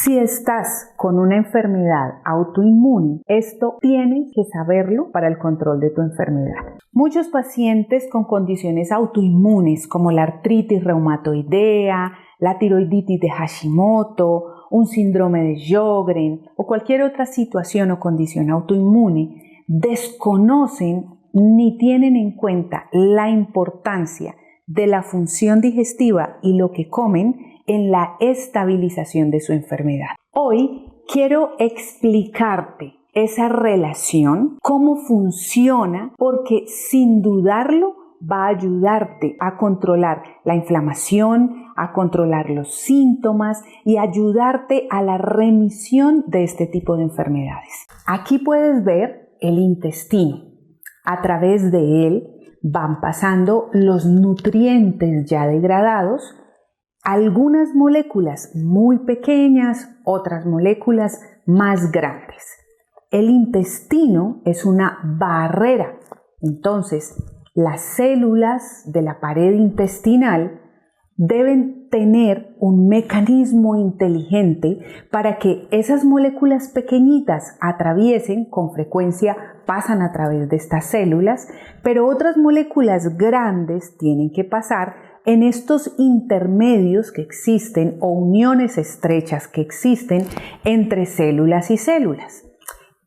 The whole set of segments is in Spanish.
Si estás con una enfermedad autoinmune, esto tienes que saberlo para el control de tu enfermedad. Muchos pacientes con condiciones autoinmunes como la artritis reumatoidea, la tiroiditis de Hashimoto, un síndrome de Sjögren o cualquier otra situación o condición autoinmune desconocen ni tienen en cuenta la importancia de la función digestiva y lo que comen en la estabilización de su enfermedad. Hoy quiero explicarte esa relación, cómo funciona, porque sin dudarlo va a ayudarte a controlar la inflamación, a controlar los síntomas y ayudarte a la remisión de este tipo de enfermedades. Aquí puedes ver el intestino. A través de él van pasando los nutrientes ya degradados, algunas moléculas muy pequeñas, otras moléculas más grandes. El intestino es una barrera, entonces las células de la pared intestinal deben tener un mecanismo inteligente para que esas moléculas pequeñitas atraviesen, con frecuencia pasan a través de estas células, pero otras moléculas grandes tienen que pasar en estos intermedios que existen o uniones estrechas que existen entre células y células.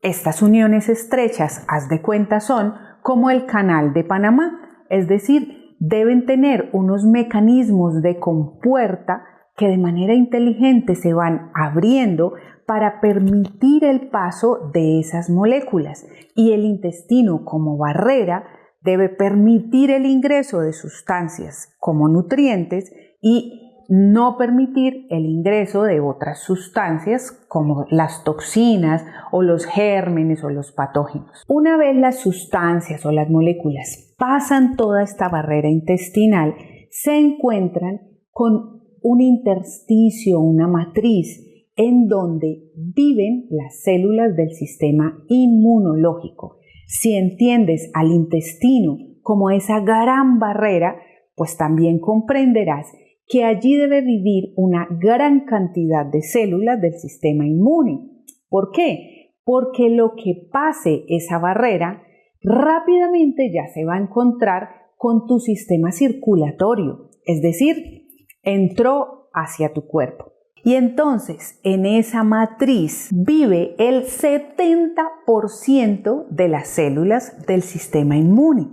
Estas uniones estrechas, haz de cuenta, son como el Canal de Panamá, es decir, deben tener unos mecanismos de compuerta que de manera inteligente se van abriendo para permitir el paso de esas moléculas, y el intestino como barrera debe permitir el ingreso de sustancias como nutrientes y no permitir el ingreso de otras sustancias como las toxinas o los gérmenes o los patógenos. Una vez las sustancias o las moléculas pasan toda esta barrera intestinal, se encuentran con un intersticio, una matriz, en donde viven las células del sistema inmunológico. Si entiendes al intestino como esa gran barrera, pues también comprenderás que allí debe vivir una gran cantidad de células del sistema inmune. ¿Por qué? Porque lo que pase esa barrera rápidamente ya se va a encontrar con tu sistema circulatorio, es decir, entró hacia tu cuerpo. Y entonces en esa matriz vive el 70% de las células del sistema inmune.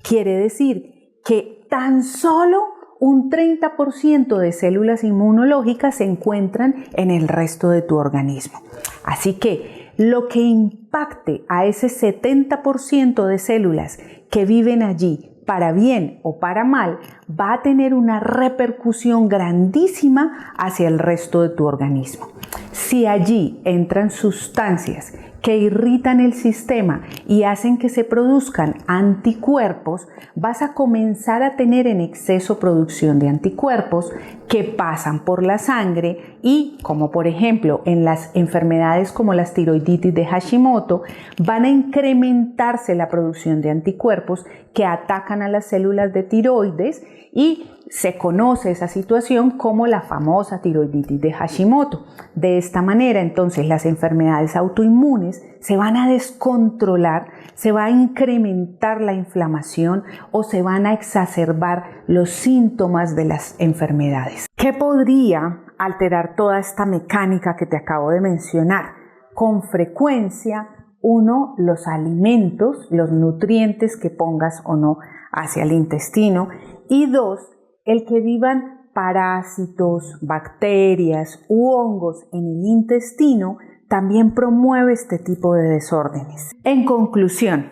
Quiere decir que tan solo un 30% de células inmunológicas se encuentran en el resto de tu organismo. Así que lo que impacte a ese 70% de células que viven allí, para bien o para mal, va a tener una repercusión grandísima hacia el resto de tu organismo. Si allí entran sustancias que irritan el sistema y hacen que se produzcan anticuerpos, vas a comenzar a tener en exceso producción de anticuerpos que pasan por la sangre y, como por ejemplo en las enfermedades como las tiroiditis de Hashimoto, van a incrementarse la producción de anticuerpos que atacan a las células de tiroides y se conoce esa situación como la famosa tiroiditis de Hashimoto. De esta manera, entonces, las enfermedades autoinmunes se van a descontrolar, se va a incrementar la inflamación o se van a exacerbar los síntomas de las enfermedades. ¿Qué podría alterar toda esta mecánica que te acabo de mencionar? Con frecuencia, uno, los alimentos, los nutrientes que pongas o no hacia el intestino, y dos, el que vivan parásitos, bacterias u hongos en el intestino también promueve este tipo de desórdenes. En conclusión,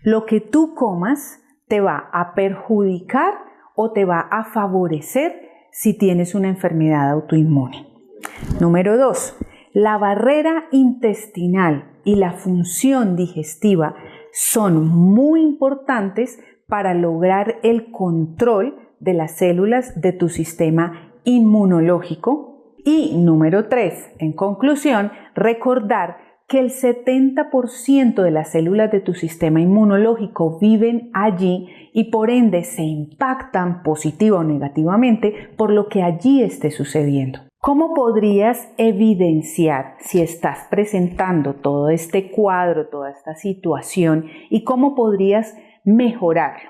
lo que tú comas te va a perjudicar o te va a favorecer si tienes una enfermedad autoinmune. Número 2. La barrera intestinal y la función digestiva son muy importantes para lograr el control de las células de tu sistema inmunológico. Y número 3, en conclusión, recordar que el 70% de las células de tu sistema inmunológico viven allí y por ende se impactan positiva o negativamente por lo que allí esté sucediendo. ¿Cómo podrías evidenciar si estás presentando todo este cuadro, toda esta situación y cómo podrías mejorarlo?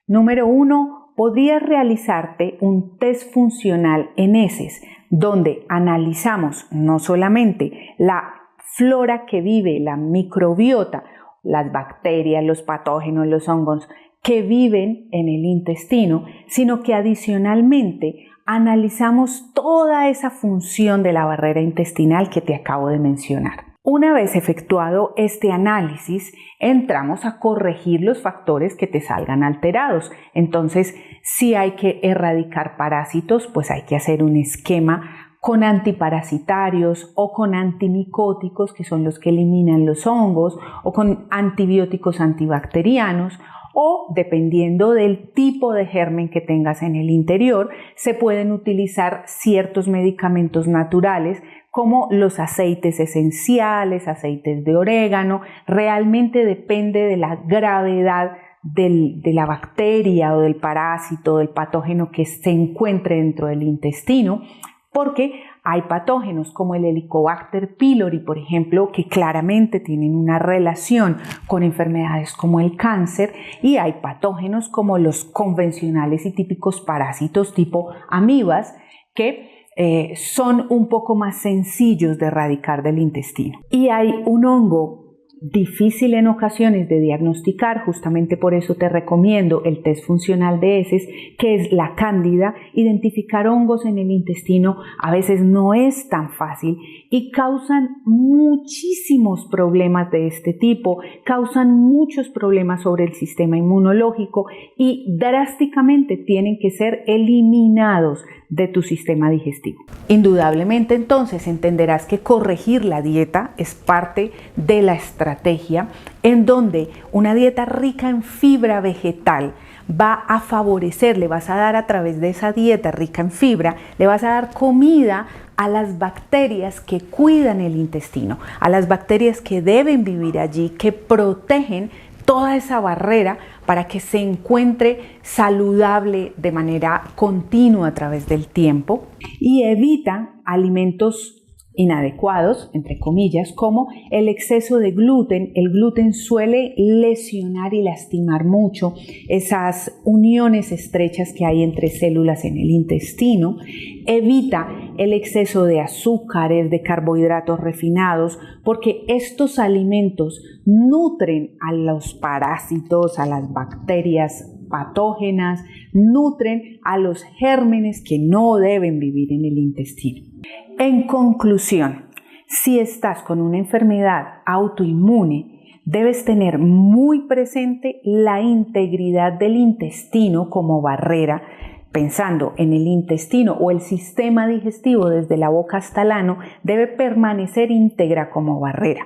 Número 1, podrías realizarte un test funcional en heces, donde analizamos no solamente la flora que vive, la microbiota, las bacterias, los patógenos, los hongos que viven en el intestino, sino que adicionalmente analizamos toda esa función de la barrera intestinal que te acabo de mencionar. Una vez efectuado este análisis, entramos a corregir los factores que te salgan alterados. Entonces, si hay que erradicar parásitos, pues hay que hacer un esquema con antiparasitarios o con antimicóticos, que son los que eliminan los hongos, o con antibióticos antibacterianos, o dependiendo del tipo de germen que tengas en el interior, se pueden utilizar ciertos medicamentos naturales como los aceites esenciales, aceites de orégano. Realmente depende de la gravedad de la bacteria o del parásito, del patógeno que se encuentre dentro del intestino, porque hay patógenos como el Helicobacter pylori, por ejemplo, que claramente tienen una relación con enfermedades como el cáncer, y hay patógenos como los convencionales y típicos parásitos tipo amibas, que son un poco más sencillos de erradicar del intestino. Y hay un hongo difícil en ocasiones de diagnosticar, justamente por eso te recomiendo el test funcional de heces, que es la cándida. Identificar hongos en el intestino a veces no es tan fácil y causan muchísimos problemas de este tipo, causan muchos problemas sobre el sistema inmunológico y drásticamente tienen que ser eliminados de tu sistema digestivo. Indudablemente, entonces, entenderás que corregir la dieta es parte de la estrategia, en donde una dieta rica en fibra vegetal va a favorecer, le vas a dar a través de esa dieta rica en fibra, le vas a dar comida a las bacterias que cuidan el intestino, a las bacterias que deben vivir allí, que protegen toda esa barrera para que se encuentre saludable de manera continua a través del tiempo, y evita alimentos inadecuados, entre comillas, como el exceso de gluten. El gluten suele lesionar y lastimar mucho esas uniones estrechas que hay entre células en el intestino. Evita el exceso de azúcares, de carbohidratos refinados, porque estos alimentos nutren a los parásitos, a las bacterias patógenas, nutren a los gérmenes que no deben vivir en el intestino. En conclusión, si estás con una enfermedad autoinmune, debes tener muy presente la integridad del intestino como barrera, pensando en el intestino o el sistema digestivo desde la boca hasta el ano, debe permanecer íntegra como barrera.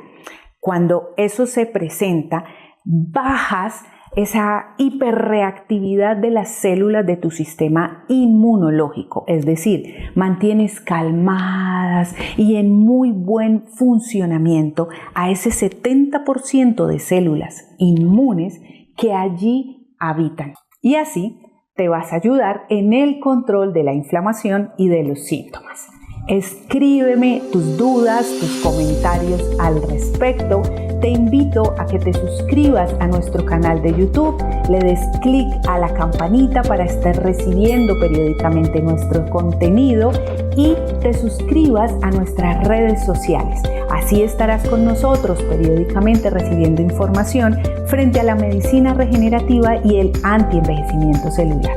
Cuando eso se presenta, bajas esa hiperreactividad de las células de tu sistema inmunológico, es decir, mantienes calmadas y en muy buen funcionamiento a ese 70% de células inmunes que allí habitan. Y así te vas a ayudar en el control de la inflamación y de los síntomas. Escríbeme tus dudas, tus comentarios al respecto. Te invito a que te suscribas a nuestro canal de YouTube, le des clic a la campanita para estar recibiendo periódicamente nuestro contenido y te suscribas a nuestras redes sociales. Así estarás con nosotros periódicamente recibiendo información frente a la medicina regenerativa y el antienvejecimiento celular.